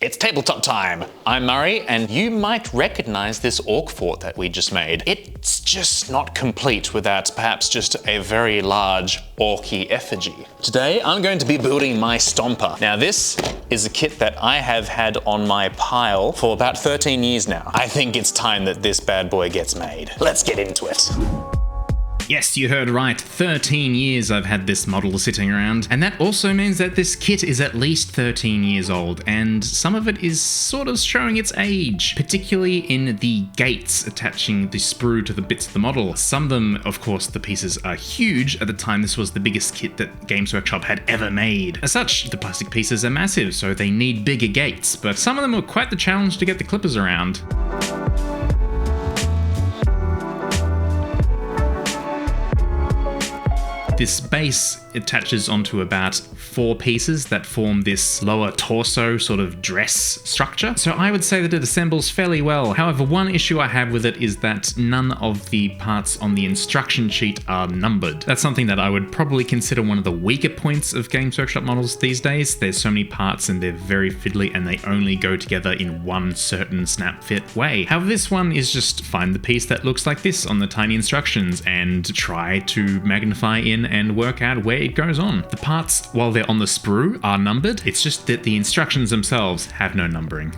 It's tabletop time! I'm Murray, and you might recognize this orc fort that we just made. It's just not complete without perhaps just a very large orky effigy. Today, I'm going to be building my Stomper. Now this is a kit that I have had on my pile for about 13 years now. I think it's time that this bad boy gets made. Let's get into it. Yes, you heard right. 13 years I've had this model sitting around, and that also means that this kit is at least 13 years old, and some of it is sort of showing its age, particularly in the gates attaching the sprue to the bits of the model. Some of them, of course, the pieces are huge. At the time, this was the biggest kit that Games Workshop had ever made. As such, the plastic pieces are massive, so they need bigger gates, but some of them were quite the challenge to get the clippers around. This base attaches onto about 4 pieces that form this lower torso sort of dress structure. So I would say that it assembles fairly well. However, one issue I have with it is that none of the parts on the instruction sheet are numbered. That's something that I would probably consider one of the weaker points of Games Workshop models these days. There's so many parts and they're very fiddly and they only go together in one certain snap fit way. However, this one is just find the piece that looks like this on the tiny instructions and try to magnify in and work out where it goes on. The parts, while they're on the sprue, are numbered. It's just that the instructions themselves have no numbering.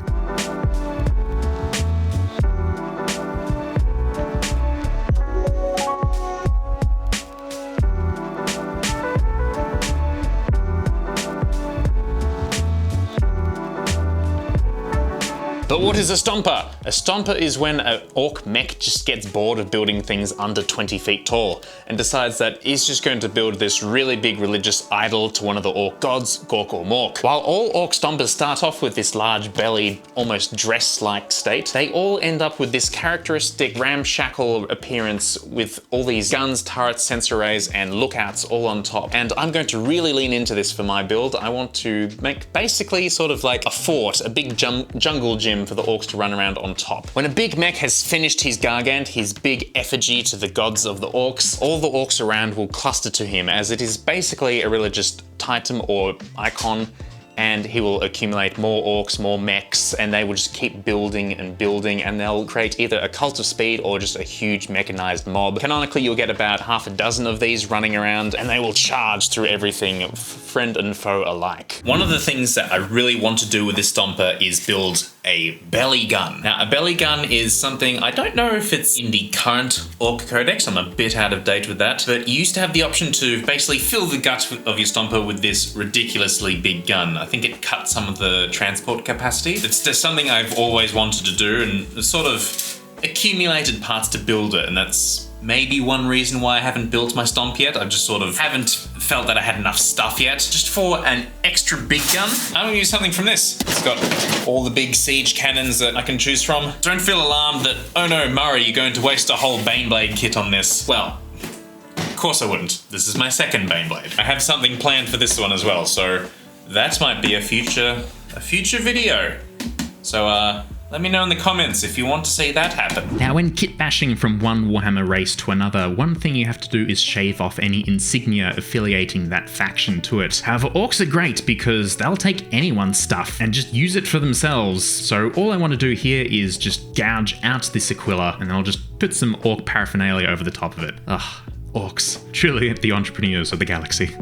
But what is a Stomper? A Stomper is when an orc mech just gets bored of building things under 20 feet tall and decides that he's just going to build this really big religious idol to one of the orc gods, Gork or Mork. While all orc Stompers start off with this large bellied, almost dress-like state, they all end up with this characteristic ramshackle appearance with all these guns, turrets, sensor arrays, and lookouts all on top. And I'm going to really lean into this for my build. I want to make basically sort of like a fort, a big jungle gym for the orcs to run around on top. When a big mech has finished his gargant, his big effigy to the gods of the orcs, all the orcs around will cluster to him as it is basically a religious titan or icon, and he will accumulate more orcs, more mechs, and they will just keep building and building, and they'll create either a cult of speed or just a huge mechanized mob. Canonically, you'll get about half a dozen of these running around, and they will charge through everything, friend and foe alike. One of the things that I really want to do with this Stomper is build a belly gun. Now, a belly gun is something, I don't know if it's in the current Orc Codex, I'm a bit out of date with that, but you used to have the option to basically fill the gut of your Stomper with this ridiculously big gun. I think it cut some of the transport capacity. It's just something I've always wanted to do and sort of accumulated parts to build it, and that's maybe one reason why I haven't built my Stomp yet. I just sort of haven't felt that I had enough stuff yet. Just for an extra big gun, I'm gonna use something from this. It's got all the big siege cannons that I can choose from. Don't feel alarmed that, oh no, Murray, you're going to waste a whole Baneblade kit on this. Well, of course I wouldn't. This is my second Baneblade. I have something planned for this one as well, so that might be a future video. So let me know in the comments if you want to see that happen. Now, when kit bashing from one Warhammer race to another, one thing you have to do is shave off any insignia affiliating that faction to it. However, orcs are great because they'll take anyone's stuff and just use it for themselves. So all I want to do here is just gouge out this Aquila, and I'll just put some orc paraphernalia over the top of it. Ugh, orcs. Truly the entrepreneurs of the galaxy.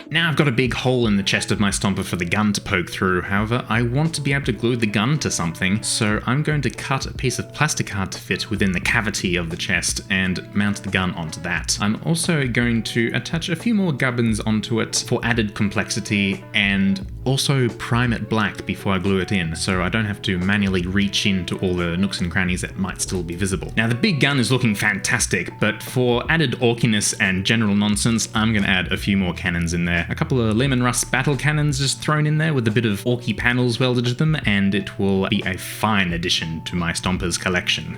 Now I've got a big hole in the chest of my Stomper for the gun to poke through. However, I want to be able to glue the gun to something, so I'm going to cut a piece of plastic card to fit within the cavity of the chest and mount the gun onto that. I'm also going to attach a few more gubbins onto it for added complexity, and also prime it black before I glue it in, so I don't have to manually reach into all the nooks and crannies that might still be visible. Now the big gun is looking fantastic, but for added orkiness and general nonsense, I'm going to add a few more cannons in there. A couple of Lemon Rust battle cannons just thrown in there with a bit of orky panels welded to them, and it will be a fine addition to my Stomper's collection.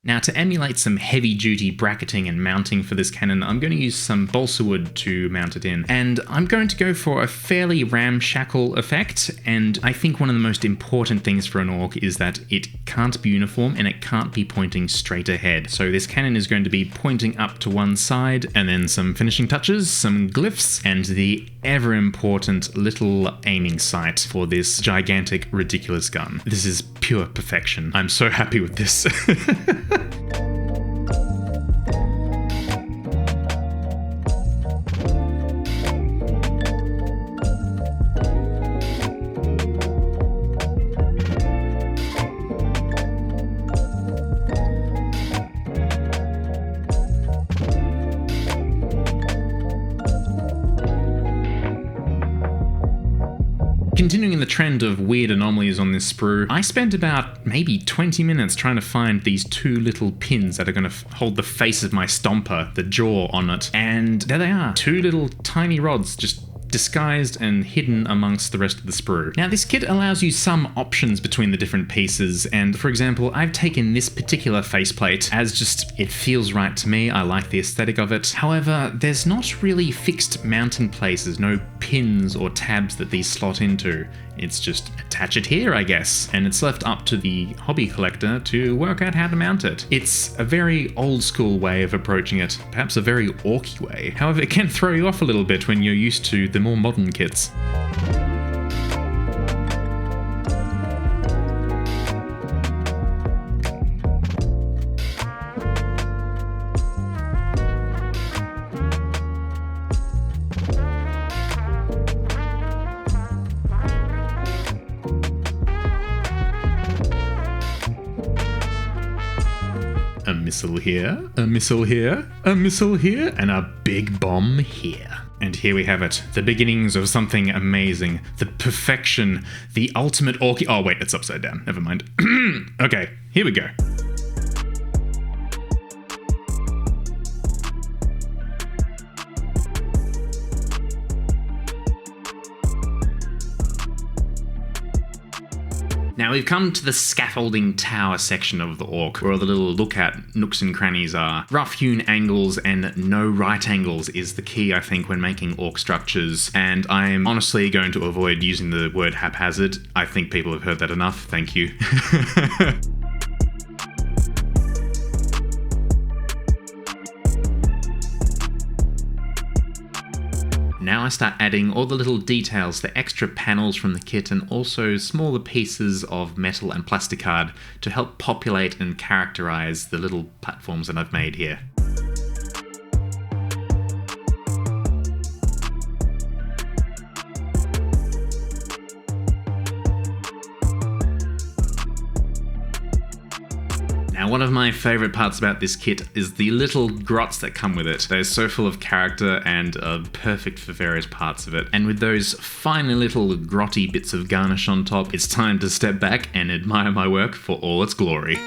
Now, to emulate some heavy-duty bracketing and mounting for this cannon, I'm going to use some balsa wood to mount it in. And I'm going to go for a fairly ramshackle effect, and I think one of the most important things for an orc is that it can't be uniform and it can't be pointing straight ahead. So this cannon is going to be pointing up to one side, and then some finishing touches, some glyphs, and the ever important little aiming sight for this gigantic, ridiculous gun. This is pure perfection. I'm so happy with this. Continuing in the trend of weird anomalies on this sprue, I spent about maybe 20 minutes trying to find these two little pins that are going to hold the face of my Stomper, the jaw on it, and there they are, two little tiny rods just disguised and hidden amongst the rest of the sprue. Now this kit allows you some options between the different pieces, and for example, I've taken this particular faceplate as just, it feels right to me, I like the aesthetic of it. However, there's not really fixed mounting places, no pins or tabs that these slot into. It's just attach it here, I guess, and it's left up to the hobby collector to work out how to mount it. It's a very old school way of approaching it, perhaps a very orky way. However, it can throw you off a little bit when you're used to the more modern kits. A missile here, a missile here, a missile here, and a big bomb here. And here we have it, the beginnings of something amazing, the perfection, the ultimate orky— oh wait, it's upside down, never mind. Okay, here we go. Now we've come to the scaffolding tower section of the orc, where all the little look-out nooks and crannies are. Rough-hewn angles and no right angles is the key, I think, when making orc structures, and I'm honestly going to avoid using the word haphazard. I think people have heard that enough, thank you. Now I start adding all the little details, the extra panels from the kit, and also smaller pieces of metal and plasticard to help populate and characterize the little platforms that I've made here. Now, one of my favourite parts about this kit is the little grots that come with it. They're so full of character and are perfect for various parts of it. And with those finely little grotty bits of garnish on top, it's time to step back and admire my work for all its glory.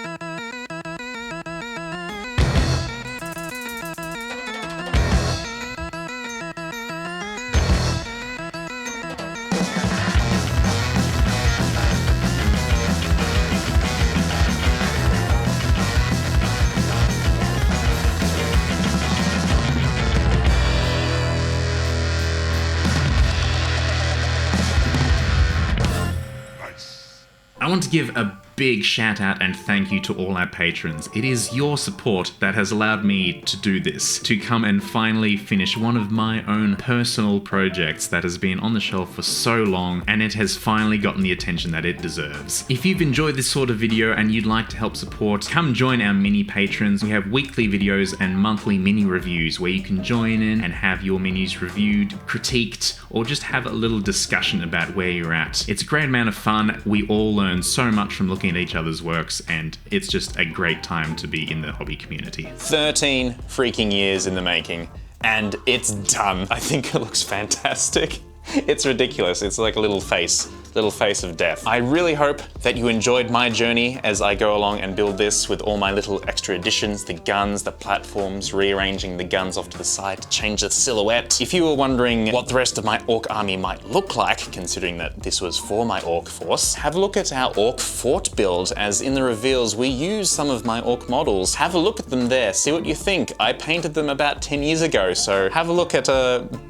I want to give a big shout out and thank you to all our patrons. It is your support that has allowed me to do this, to come and finally finish one of my own personal projects that has been on the shelf for so long, and it has finally gotten the attention that it deserves. If you've enjoyed this sort of video and you'd like to help support, come join our mini patrons. We have weekly videos and monthly mini reviews where you can join in and have your minis reviewed, critiqued, or just have a little discussion about where you're at. It's a great amount of fun. We all learn so much from looking at each other's works, and it's just a great time to be in the hobby community. 13 freaking years in the making, and it's done. I think it looks fantastic. It's ridiculous. It's like a little face little face of death. I really hope that you enjoyed my journey as I go along and build this with all my little extra additions, the guns, the platforms, rearranging the guns off to the side to change the silhouette. If you were wondering what the rest of my orc army might look like, considering that this was for my orc force, have a look at our orc fort build, as in the reveals we use some of my orc models. Have a look at them there, see what you think. I painted them about 10 years ago, so have a look at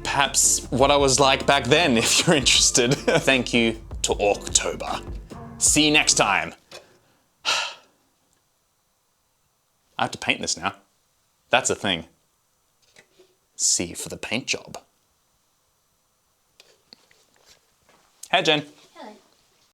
perhaps what I was like back then if you're interested. Thank you to Orctober. See you next time. I have to paint this now. That's a thing. See you for the paint job. Hey, Jen.